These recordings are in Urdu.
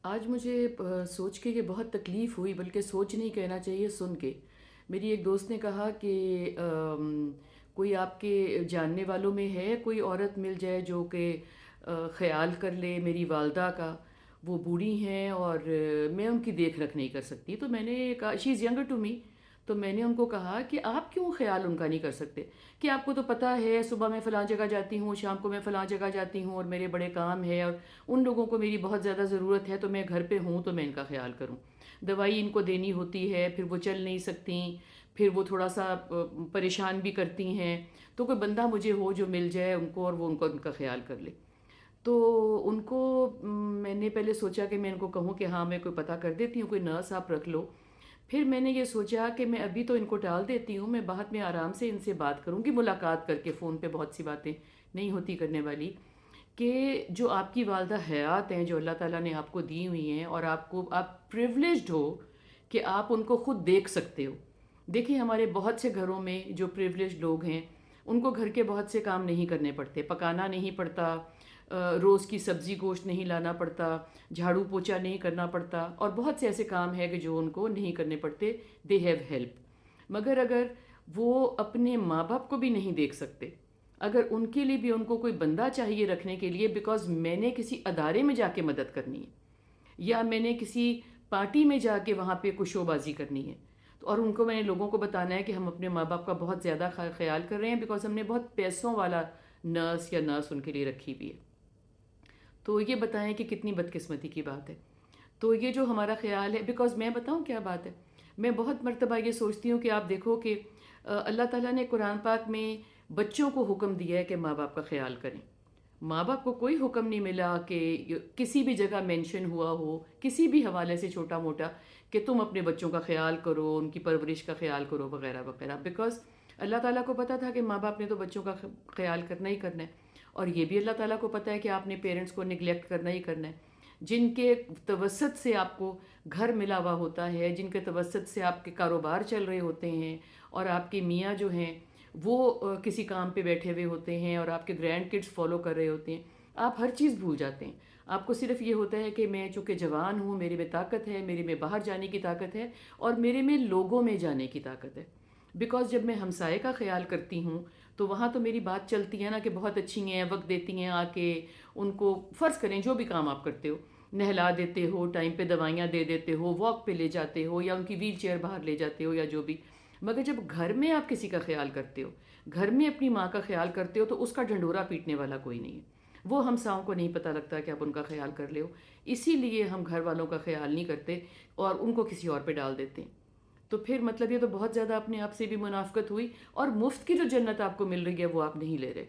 آج مجھے سوچ کے یہ بہت تکلیف ہوئی، بلکہ سوچ نہیں کہنا چاہیے، سن کے۔ میری ایک دوست نے کہا کہ کوئی آپ کے جاننے والوں میں ہے کوئی عورت مل جائے جو کہ خیال کر لے میری والدہ کا۔ وہ بوڑھی ہیں اور میں ان کی دیکھ رکھ نہیں کر سکتی۔ تو میں نے کہا شی از ینگر ٹو می، تو میں نے ان کو کہا کہ آپ کیوں خیال ان کا نہیں کر سکتے؟ کہ آپ کو تو پتہ ہے صبح میں فلاں جگہ جاتی ہوں، شام کو میں فلاں جگہ جاتی ہوں، اور میرے بڑے کام ہے، اور ان لوگوں کو میری بہت زیادہ ضرورت ہے، تو میں گھر پہ ہوں تو میں ان کا خیال کروں۔ دوائی ان کو دینی ہوتی ہے، پھر وہ چل نہیں سکتی، پھر وہ تھوڑا سا پریشان بھی کرتی ہیں، تو کوئی بندہ مجھے ہو جو مل جائے ان کو اور وہ ان کا خیال کر لے۔ تو ان کو میں نے پہلے سوچا کہ میں ان کو کہوں کہ ہاں میں کوئی پتہ کر دیتی ہوں، کوئی نرس آپ رکھ لو۔ پھر میں نے یہ سوچا کہ میں ابھی تو ان کو ٹال دیتی ہوں، میں بعد میں آرام سے ان سے بات کروں گی، ملاقات کر کے۔ فون پہ بہت سی باتیں نہیں ہوتی کرنے والی، کہ جو آپ کی والدہ حیات ہیں، جو اللہ تعالیٰ نے آپ کو دی ہوئی ہیں، اور آپ پریولیجڈ ہو کہ آپ ان کو خود دیکھ سکتے ہو۔ دیکھیں ہمارے بہت سے گھروں میں جو پریولیجڈ لوگ ہیں، ان کو گھر کے بہت سے کام نہیں کرنے پڑتے، پکانا نہیں پڑتا، روز کی سبزی گوشت نہیں لانا پڑتا، جھاڑو پوچھا نہیں کرنا پڑتا، اور بہت سے ایسے کام ہیں کہ جو ان کو نہیں کرنے پڑتے، دے ہیو ہیلپ۔ مگر اگر وہ اپنے ماں باپ کو بھی نہیں دیکھ سکتے، اگر ان کے لیے بھی ان کو کوئی بندہ چاہیے رکھنے کے لیے، بیکاز میں نے کسی ادارے میں جا کے مدد کرنی ہے، یا میں نے کسی پارٹی میں جا کے وہاں پہ کچھ شو بازی کرنی ہے، اور ان کو میں نے لوگوں کو بتانا ہے کہ ہم اپنے ماں باپ کا بہت زیادہ خیال کر رہے ہیں، بیکاز ہم نے بہت پیسوں والا نرس ان کے لیے رکھی ہوئی ہے، تو یہ بتائیں کہ کتنی بدقسمتی کی بات ہے۔ تو یہ جو ہمارا خیال ہے، بیکاز میں بتاؤں کیا بات ہے، میں بہت مرتبہ یہ سوچتی ہوں کہ آپ دیکھو کہ اللہ تعالیٰ نے قرآن پاک میں بچوں کو حکم دیا ہے کہ ماں باپ کا خیال کریں۔ ماں باپ کو کوئی حکم نہیں ملا کہ کسی بھی جگہ مینشن ہوا ہو کسی بھی حوالے سے چھوٹا موٹا کہ تم اپنے بچوں کا خیال کرو، ان کی پرورش کا خیال کرو، وغیرہ وغیرہ، بیکاز اللہ تعالیٰ کو پتہ تھا کہ ماں باپ نے تو بچوں کا خیال کرنا ہی کرنا ہے، اور یہ بھی اللہ تعالیٰ کو پتہ ہے کہ آپ نے پیرنٹس کو نگلیکٹ کرنا ہی کرنا ہے، جن کے توسط سے آپ کو گھر ملا ہوا ہوتا ہے، جن کے توسط سے آپ کے کاروبار چل رہے ہوتے ہیں، اور آپ کے میاں جو ہیں وہ کسی کام پہ بیٹھے ہوئے ہوتے ہیں، اور آپ کے گرینڈ کڈس فالو کر رہے ہوتے ہیں، آپ ہر چیز بھول جاتے ہیں۔ آپ کو صرف یہ ہوتا ہے کہ میں چونکہ جوان ہوں، میرے میں طاقت ہے، میرے میں باہر جانے کی طاقت ہے، اور میرے میں لوگوں میں جانے کی طاقت ہے، بیکاز جب میں ہمسائے کا خیال کرتی ہوں تو وہاں تو میری بات چلتی ہے نا، کہ بہت اچھی ہیں، وقت دیتی ہیں، آ کے ان کو فرض کریں جو بھی کام آپ کرتے ہو، نہلا دیتے ہو، ٹائم پہ دوائیاں دے دیتے ہو، واک پہ لے جاتے ہو، یا ان کی ویل چیئر باہر لے جاتے ہو، یا جو بھی۔ مگر جب گھر میں آپ کسی کا خیال کرتے ہو، گھر میں اپنی ماں کا خیال کرتے ہو، تو اس کا ڈھنڈورا پیٹنے والا کوئی نہیں ہے۔ وہ ہمساؤں کو نہیں پتہ لگتا کہ آپ ان کا خیال کر لے ہو، اسی لیے ہم گھر والوں کا خیال نہیں کرتے اور ان کو کسی اور پہ ڈال دیتے ہیں۔ تو پھر مطلب یہ تو بہت زیادہ اپنے آپ سے بھی منافقت ہوئی، اور مفت کی جو جنت آپ کو مل رہی ہے وہ آپ نہیں لے رہے۔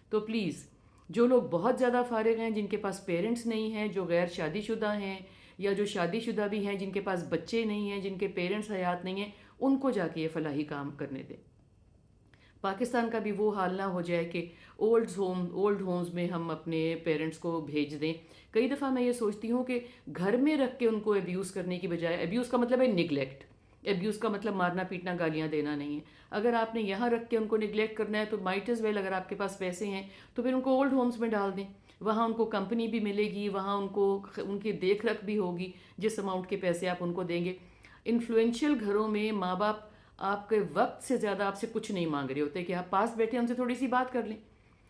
تو پلیز، جو لوگ بہت زیادہ فارغ ہیں، جن کے پاس پیرنٹس نہیں ہیں، جو غیر شادی شدہ ہیں، یا جو شادی شدہ بھی ہیں جن کے پاس بچے نہیں ہیں، جن کے پیرنٹس حیات نہیں ہیں، ان کو جا کے یہ فلاحی کام کرنے دیں۔ پاکستان کا بھی وہ حال نہ ہو جائے کہ اولڈ ہومز میں ہم اپنے پیرنٹس کو بھیج دیں۔ کئی دفعہ میں یہ سوچتی ہوں کہ گھر میں رکھ کے ان کو ابیوز کرنے کی بجائے، ابیوز کا مطلب ہے نگلیکٹ، ابیوز کا مطلب مارنا پیٹنا گالیاں دینا نہیں ہے، اگر آپ نے یہاں رکھ کے ان کو نگلیکٹ کرنا ہے تو مائٹ از ویل، اگر آپ کے پاس پیسے ہیں تو پھر ان کو اولڈ ہومز میں ڈال دیں، وہاں ان کو کمپنی بھی ملے گی، وہاں ان کو ان کی دیکھ رکھ بھی ہوگی، جس اماؤنٹ کے پیسے آپ ان کو دیں گے۔ انفلوئنشل گھروں میں ماں باپ آپ کے وقت سے زیادہ آپ سے کچھ نہیں مانگ رہے ہوتے، کہ آپ پاس بیٹھے ان سے تھوڑی سی بات کر لیں۔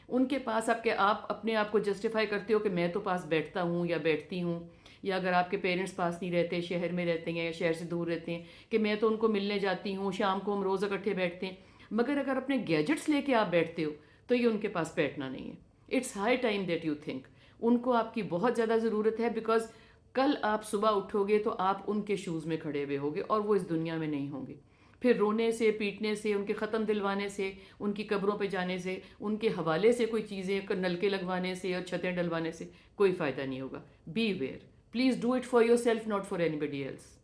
ان کے پاس آپ اپنے آپ کو جسٹیفائی کرتے ہو کہ میں تو پاس بیٹھتا ہوں یا بیٹھتی ہوں، یا اگر آپ کے پیرنٹس پاس نہیں رہتے، شہر میں رہتے ہیں یا شہر سے دور رہتے ہیں، کہ میں تو ان کو ملنے جاتی ہوں، شام کو ہم روز اکٹھے بیٹھتے ہیں۔ مگر اگر اپنے گیجٹس لے کے آپ بیٹھتے ہو تو یہ ان کے پاس بیٹھنا نہیں ہے۔ It's high time that you think ان کو آپ کی بہت زیادہ ضرورت ہے، بیکاز کل آپ صبح اٹھو گے تو آپ ان کے شوز میں کھڑے ہوئے ہوگے، اور وہ اس دنیا میں نہیں ہوں گے۔ پھر رونے سے، پیٹنے سے، ان کے ختم دلوانے سے، ان کی قبروں پہ جانے سے، ان کے حوالے سے کوئی چیزیں نلکے لگوانے سے اور چھتیں ڈلوانے سے کوئی فائدہ نہیں ہوگا۔ Beware, please do it for yourself, not for anybody else.